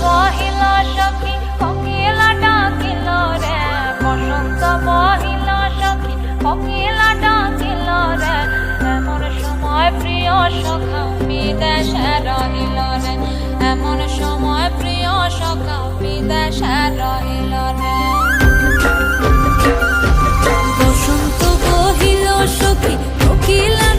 বহিল সখী কোকিলা ডাকিল রে, বসন্ত বহিল সখী কোকিলা ডাকিল রে, এমন সময় প্রিয় সখা বিদেশে রহিল রে, এমন সময় প্রিয় সখা বিদেশে রহিল রে। বসন্ত বহিল সখী কোকিলা